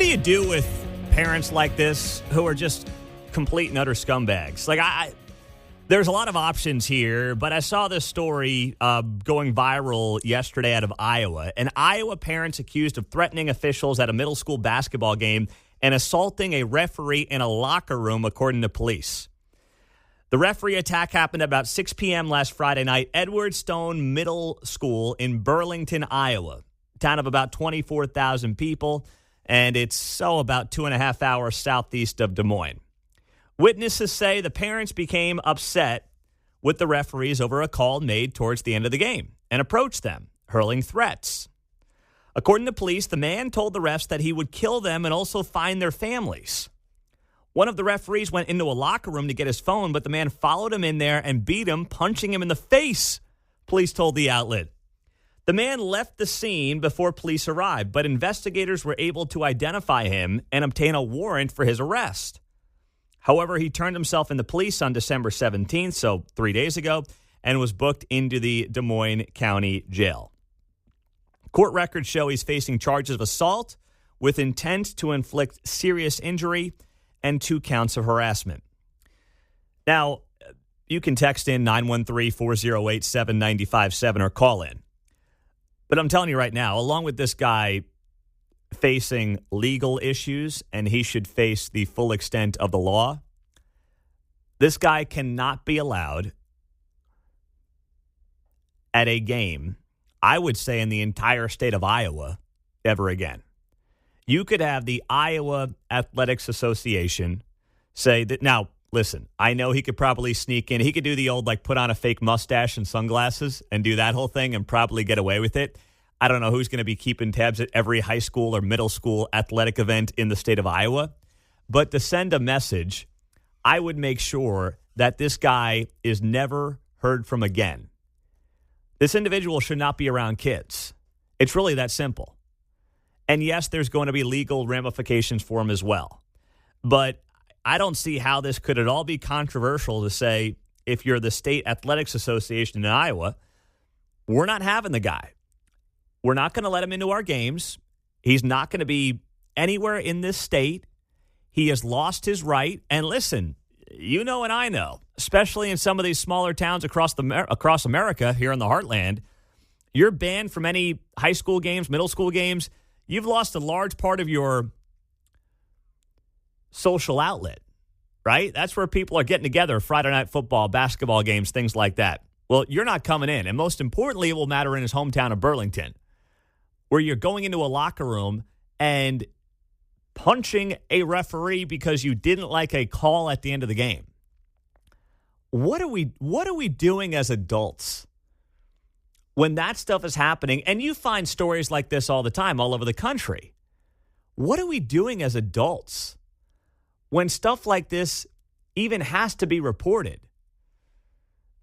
What do you do with parents like this who are just complete and utter scumbags? There's a lot of options here, but I saw this story going viral yesterday out of Iowa. An Iowa parent's accused of threatening officials at a middle school basketball game and assaulting a referee in a locker room, according to police. The referee attack happened about 6 p.m. last Friday night, Edward Stone Middle School in Burlington, Iowa, a town of about 24,000 people, and it's about 2.5 hours southeast of Des Moines. Witnesses say the parents became upset with the referees over a call made towards the end of the game and approached them, hurling threats. According to police, the man told the refs that he would kill them and also find their families. One of the referees went into a locker room to get his phone, but the man followed him in there and beat him, punching him in the face, police told the outlet. The man left the scene before police arrived, but investigators were able to identify him and obtain a warrant for his arrest. However, he turned himself into police on December 17th, so 3 days ago, and was booked into the Des Moines County Jail. Court records show he's facing charges of assault with intent to inflict serious injury and 2 counts of harassment. Now, you can text in 913-408-7957 or call in. But I'm telling you right now, along with this guy facing legal issues and he should face the full extent of the law, this guy cannot be allowed at a game, I would say in the entire state of Iowa, ever again. You could have the Iowa Athletics Association say that, now, listen, I know he could probably sneak in. He could do the old, put on a fake mustache and sunglasses and do that whole thing and probably get away with it. I don't know who's going to be keeping tabs at every high school or middle school athletic event in the state of Iowa. But to send a message, I would make sure that this guy is never heard from again. This individual should not be around kids. It's really that simple. And yes, there's going to be legal ramifications for him as well. But I don't see how this could at all be controversial to say, if you're the State Athletics Association in Iowa, we're not having the guy. We're not going to let him into our games. He's not going to be anywhere in this state. He has lost his right. And listen, you know and I know, especially in some of these smaller towns across America here in the heartland, you're banned from any high school games, middle school games. You've lost a large part of your social outlet, right? That's where people are getting together, Friday night football, basketball games, things like that. Well, you're not coming in. And most importantly, it will matter in his hometown of Burlington, where you're going into a locker room and punching a referee because you didn't like a call at the end of the game. What are we doing as adults when that stuff is happening? And you find stories like this all the time, all over the country. What are we doing as adults when stuff like this even has to be reported?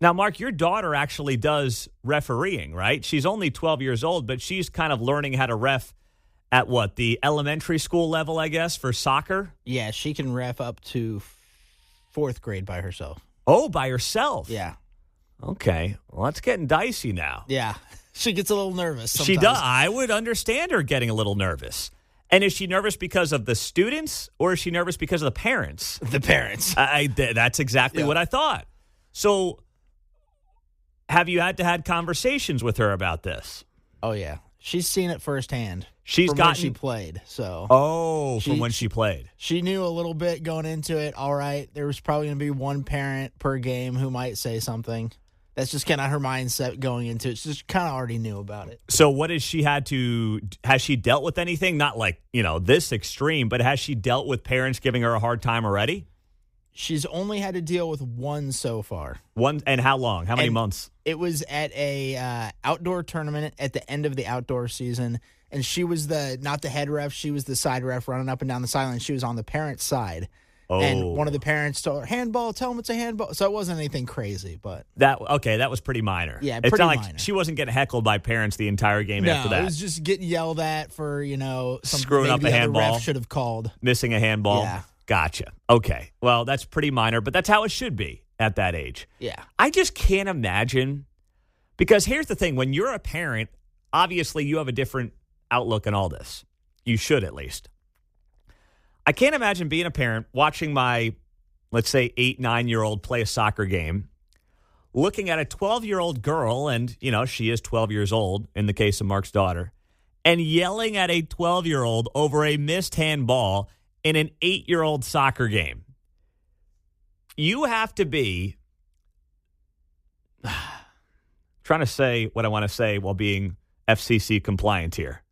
Now, Mark, your daughter actually does refereeing, right? She's only 12 years old, but she's kind of learning how to ref at the elementary school level, I guess, for soccer? Yeah, she can ref up to 4th grade by herself. Oh, by herself? Yeah. Okay. Well, that's getting dicey now. Yeah. She gets a little nervous sometimes. She does. I would understand her getting a little nervous. And is she nervous because of the students or is she nervous because of the parents? The parents. That's exactly what I thought. So have you had to have conversations with her about this? Oh, yeah. She's seen it firsthand. When she played. So. Oh, from when she played. She knew a little bit going into it. All right, there was probably going to be one parent per game who might say something. That's just kind of her mindset going into it. She just kind of already knew about it. So what has she dealt with anything? Not this extreme, but has she dealt with parents giving her a hard time already? She's only had to deal with one so far. One, and how long? How many months? It was at a outdoor tournament at the end of the outdoor season, and she was not the head ref. She was the side ref running up and down the sideline. She was on the parent's side. Oh. And one of the parents told her, handball, tell him it's a handball. So it wasn't anything crazy, but. That was pretty minor. Yeah, it's pretty not minor. Like she wasn't getting heckled by parents the entire game after that. No, it was just getting yelled at for, screwing up a handball. Ref should have called. Missing a handball. Yeah. Gotcha. Okay. Well, that's pretty minor, but that's how it should be at that age. Yeah. I just can't imagine, because here's the thing. When you're a parent, obviously you have a different outlook on all this. You should, at least. I can't imagine being a parent, watching my, let's say, 8, 9-year-old play a soccer game, looking at a 12-year-old girl, and, she is 12 years old in the case of Mark's daughter, and yelling at a 12-year-old over a missed handball in an 8-year-old soccer game. You have to be, trying to say what I want to say while being FCC compliant here.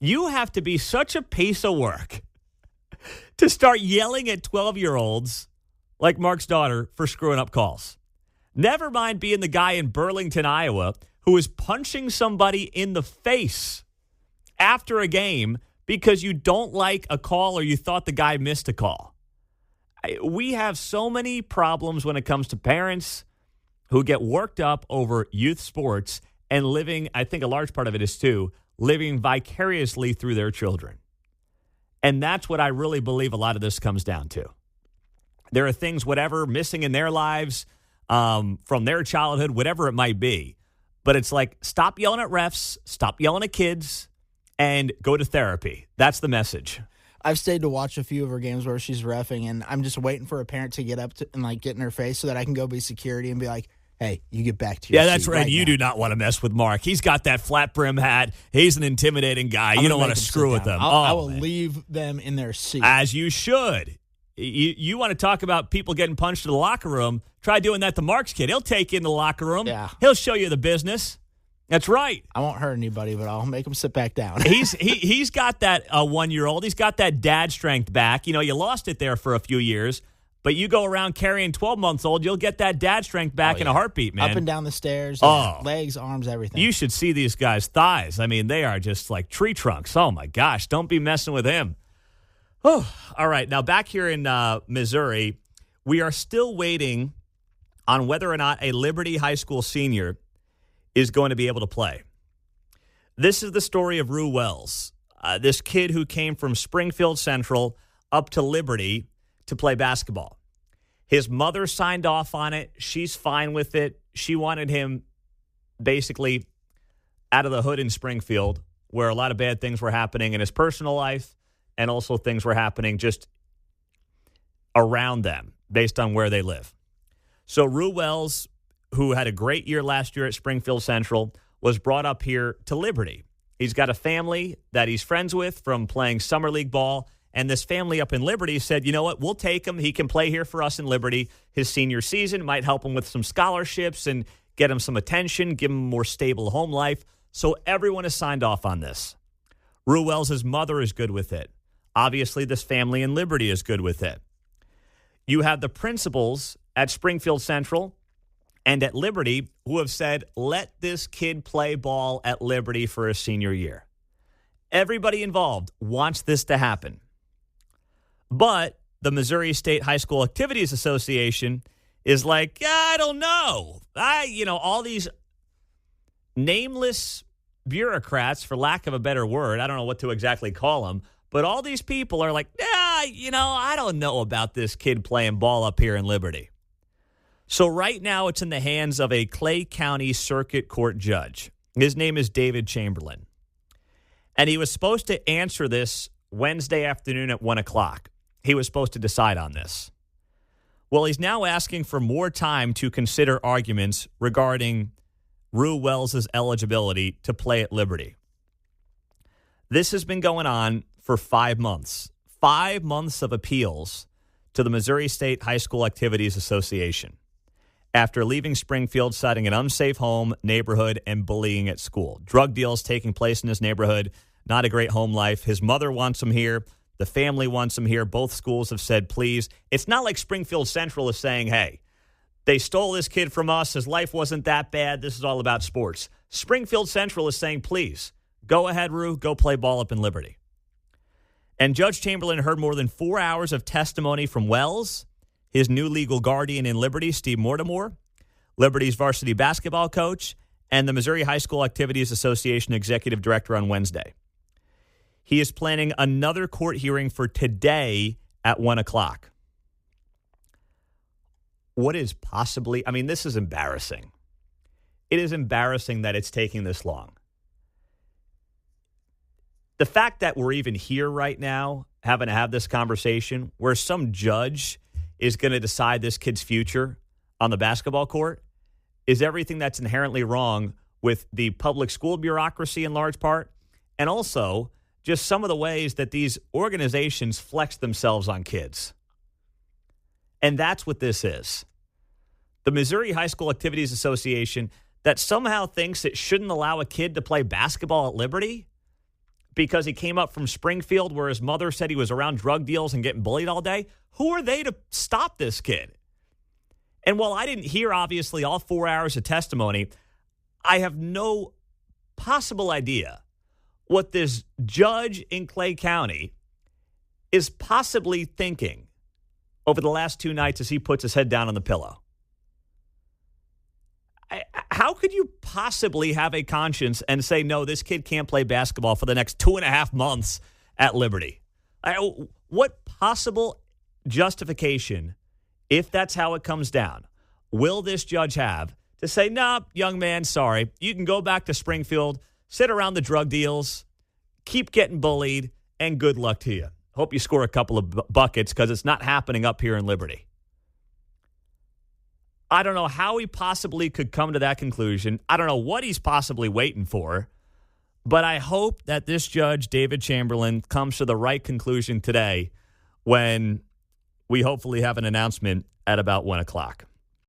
You have to be such a piece of work to start yelling at 12-year-olds like Mark's daughter for screwing up calls. Never mind being the guy in Burlington, Iowa, who is punching somebody in the face after a game because you don't like a call or you thought the guy missed a call. We have so many problems when it comes to parents who get worked up over youth sports and living, I think a large part of it is too, living vicariously through their children. And that's what I really believe a lot of this comes down to. There are things, whatever, missing in their lives from their childhood, whatever it might be. But it's like, stop yelling at refs, stop yelling at kids, and go to therapy. That's the message. I've stayed to watch a few of her games where she's reffing, and I'm just waiting for a parent to get up and get in her face so that I can go be security and be like, hey, you get back to your seat. Yeah, that's right. You do not want to mess with Mark. He's got that flat brim hat. He's an intimidating guy. You don't want to screw with him. I will leave them in their seat. As you should. You want to talk about people getting punched in the locker room, try doing that to Mark's kid. He'll take you in the locker room. Yeah. He'll show you the business. That's right. I won't hurt anybody, but I'll make him sit back down. He's got that 1-year-old. He's got that dad strength back. You lost it there for a few years, but you go around carrying 12-months-old, you'll get that dad strength back in a heartbeat, man. Up and down the stairs, legs, arms, everything. You should see these guys' thighs. I mean, they are just like tree trunks. Oh, my gosh. Don't be messing with him. Oh, all right. Now, back here in Missouri, we are still waiting on whether or not a Liberty High School senior is going to be able to play. This is the story of Rue Wells, this kid who came from Springfield Central up to Liberty to play basketball. His mother signed off on it. She's fine with it. She wanted him basically out of the hood in Springfield, where a lot of bad things were happening in his personal life and also things were happening just around them based on where they live. So Rue Wells, who had a great year last year at Springfield Central, was brought up here to Liberty. He's got a family that he's friends with from playing summer league ball, and this family up in Liberty said, you know what, we'll take him. He can play here for us in Liberty his senior season. Might help him with some scholarships and get him some attention, give him a more stable home life. So everyone has signed off on this. Rue Wells' mother is good with it. Obviously, this family in Liberty is good with it. You have the principals at Springfield Central and at Liberty who have said, let this kid play ball at Liberty for his senior year. Everybody involved wants this to happen. But the Missouri State High School Activities Association is like, I don't know. All these nameless bureaucrats, for lack of a better word, I don't know what to exactly call them, but all these people are like, I don't know about this kid playing ball up here in Liberty. So right now it's in the hands of a Clay County Circuit Court judge. His name is David Chamberlain. And he was supposed to answer this Wednesday afternoon at 1 o'clock. He was supposed to decide on this. Well, he's now asking for more time to consider arguments regarding Rue Wells' eligibility to play at Liberty. This has been going on for 5 months. 5 months of appeals to the Missouri State High School Activities Association after leaving Springfield, citing an unsafe home, neighborhood, and bullying at school. Drug deals taking place in his neighborhood, not a great home life. His mother wants him here. The family wants him here. Both schools have said, please. It's not like Springfield Central is saying, hey, they stole this kid from us. His life wasn't that bad. This is all about sports. Springfield Central is saying, please, go ahead, Rue. Go play ball up in Liberty. And Judge Chamberlain heard more than 4 hours of testimony from Wells, his new legal guardian in Liberty, Steve Mortimer, Liberty's varsity basketball coach, and the Missouri High School Activities Association executive director on Wednesday. He is planning another court hearing for today at 1 o'clock. What is possibly, this is embarrassing. It is embarrassing that it's taking this long. The fact that we're even here right now having to have this conversation where some judge is going to decide this kid's future on the basketball court is everything that's inherently wrong with the public school bureaucracy in large part, and also just some of the ways that these organizations flex themselves on kids. And that's what this is. The Missouri High School Activities Association that somehow thinks it shouldn't allow a kid to play basketball at Liberty because he came up from Springfield where his mother said he was around drug deals and getting bullied all day. Who are they to stop this kid? And while I didn't hear, obviously, all 4 hours of testimony, I have no possible idea what this judge in Clay County is possibly thinking over the last 2 nights as he puts his head down on the pillow. How could you possibly have a conscience and say, no, this kid can't play basketball for the next 2.5 months at Liberty? What possible justification, if that's how it comes down, will this judge have to say, nah, young man, sorry, you can go back to Springfield, sit around the drug deals, keep getting bullied, and good luck to you. Hope you score a couple of buckets because it's not happening up here in Liberty. I don't know how he possibly could come to that conclusion. I don't know what he's possibly waiting for, but I hope that this judge, David Chamberlain, comes to the right conclusion today when we hopefully have an announcement at about 1 o'clock.